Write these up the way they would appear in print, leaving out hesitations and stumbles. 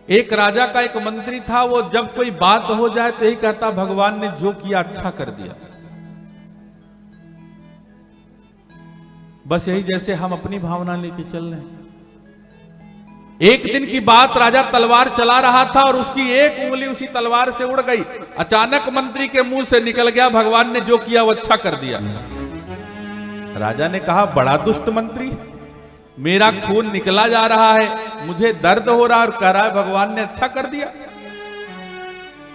एक राजा का एक मंत्री था, वो जब कोई बात हो जाए तो यही कहता, भगवान ने जो किया अच्छा कर दिया। बस यही जैसे हम अपनी भावना लेके चल रहे हैं। एक दिन की बात, राजा तलवार चला रहा था और उसकी एक उंगली उसी तलवार से उड़ गई। अचानक मंत्री के मुंह से निकल गया, भगवान ने जो किया वो अच्छा कर दिया। राजा ने कहा, बड़ा दुष्ट मंत्री, मेरा खून निकला जा रहा है, मुझे दर्द हो रहा है और कह रहा है भगवान ने अच्छा कर दिया।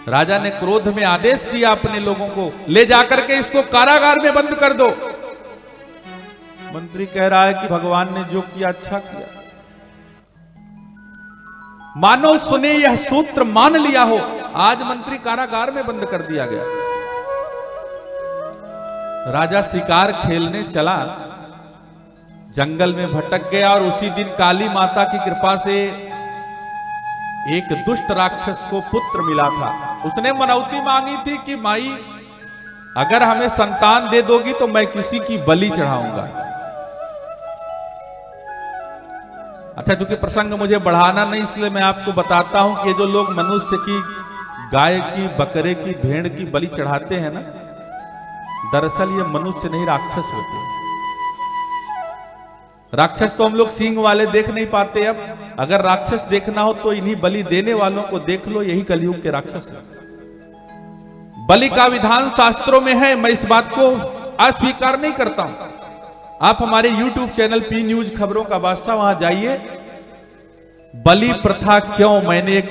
राजा ने क्रोध में आदेश दिया अपने लोगों को, ले जाकर के इसको कारागार में बंद कर दो। मंत्री कह रहा है कि भगवान ने जो किया अच्छा किया। मानो सुने यह सूत्र मान लिया हो, आज मंत्री कारागार में बंद कर दिया गया। राजा शिकार खेलने चला, जंगल में भटक गया और उसी दिन काली माता की कृपा से एक दुष्ट राक्षस को पुत्र मिला था। उसने मनौती मांगी थी कि माई अगर हमें संतान दे दोगी तो मैं किसी की बलि चढ़ाऊंगा। अच्छा, क्योंकि प्रसंग मुझे बढ़ाना नहीं, इसलिए मैं आपको बताता हूं कि जो लोग मनुष्य की, गाय की, बकरे की, भेड़ की बलि चढ़ाते हैं ना, दरअसल ये मनुष्य नहीं राक्षस होते हैं। राक्षस तो हम लोग सींग वाले देख नहीं पाते। अब अगर राक्षस देखना हो तो इन्हीं बलि देने वालों को देख लो, यही कलयुग के राक्षस हैं। बलि का विधान शास्त्रों में है, मैं इस बात को अस्वीकार नहीं करता हूं। आप हमारे YouTube चैनल पी न्यूज खबरों का बादशाह, वहां जाइए। बलि प्रथा क्यों, मैंने एक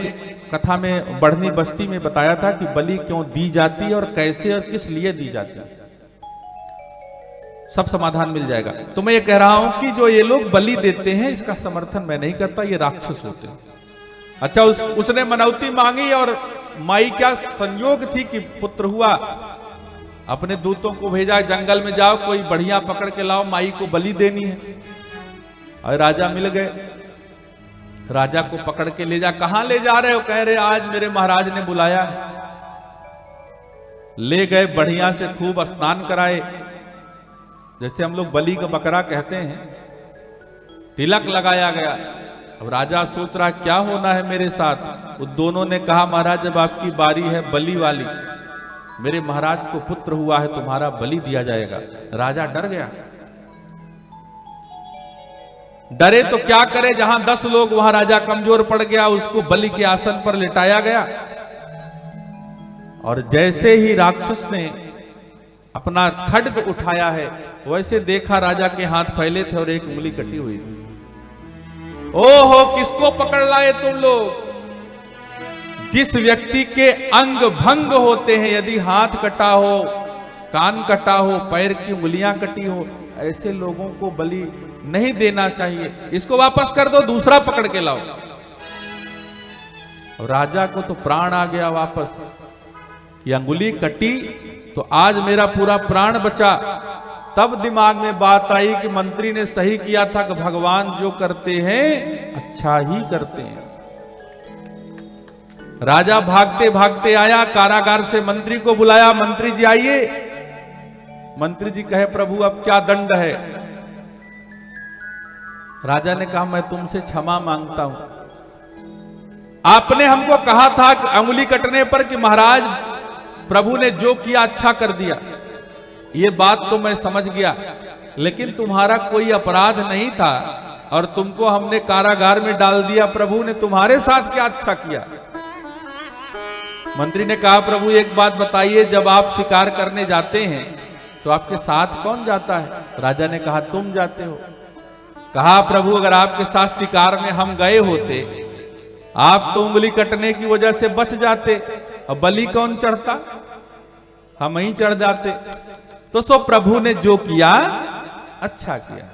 कथा में बढ़नी बस्ती में बताया था कि बलि क्यों दी जाती है और कैसे और किस लिए दी जाती है, सब समाधान मिल जाएगा। तो मैं ये कह रहा हूं कि जो ये लोग बलि देते हैं इसका समर्थन मैं नहीं करता, ये राक्षस होते हैं। अच्छा, उसने मनौती मांगी और माई क्या संयोग थी कि पुत्र हुआ। अपने दूतों को भेजा, जंगल में जाओ, कोई बढ़िया पकड़ के लाओ, माई को बलि देनी है। और राजा मिल गए, राजा को पकड़ के ले जा। कहां ले जा रहे हो? कह रहे आज मेरे महाराज ने बुलाया। ले गए, बढ़िया से खूब स्नान कराए, जैसे हम लोग बलि का बकरा कहते हैं, तिलक लगाया गया। अब राजा सोच रहा क्या होना है मेरे साथ। वो दोनों ने कहा, महाराज जब आपकी बारी है बलि वाली, मेरे महाराज को पुत्र हुआ है, तुम्हारा बलि दिया जाएगा। राजा डर गया। डरे तो क्या करे, जहां 10 लोग वहां राजा कमजोर पड़ गया। उसको बलि के आसन पर लिटाया गया और जैसे ही राक्षस ने अपना खड्ग उठाया है, वैसे देखा राजा के हाथ फैले थे और एक उंगली कटी हुई थी। ओहो, किसको पकड़ लाए तुम लोग? जिस व्यक्ति के अंग भंग होते हैं, यदि हाथ कटा हो, कान कटा हो, पैर की उंगलियां कटी हो, ऐसे लोगों को बलि नहीं देना चाहिए। इसको वापस कर दो, दूसरा पकड़ के लाओ। राजा को तो प्राण आ गया वापस कि अंगुली कटी तो आज मेरा पूरा प्राण बचा। तब दिमाग में बात आई कि मंत्री ने सही किया था कि भगवान जो करते हैं अच्छा ही करते हैं। राजा भागते भागते आया, कारागार से मंत्री को बुलाया। मंत्री जी आइए। मंत्री जी कहे, प्रभु अब क्या दंड है? राजा ने कहा, मैं तुमसे क्षमा मांगता हूं। आपने हमको कहा था कि अंगुली कटने पर कि महाराज प्रभु ने जो किया अच्छा कर दिया। ये बात तो मैं समझ गया, लेकिन तुम्हारा कोई अपराध नहीं था और तुमको हमने कारागार में डाल दिया। प्रभु ने तुम्हारे साथ क्या अच्छा किया? मंत्री ने कहा, प्रभु एक बात बताइए, जब आप शिकार करने जाते हैं तो आपके साथ कौन जाता है? राजा ने कहा, तुम जाते हो। कहा, प्रभु अगर आपके साथ शिकार में हम गए होते, आप तो उंगली कटने की वजह से बच जाते, और बलि कौन चढ़ता? हम ही चढ़ जाते। तो सो प्रभु ने जो किया अच्छा किया।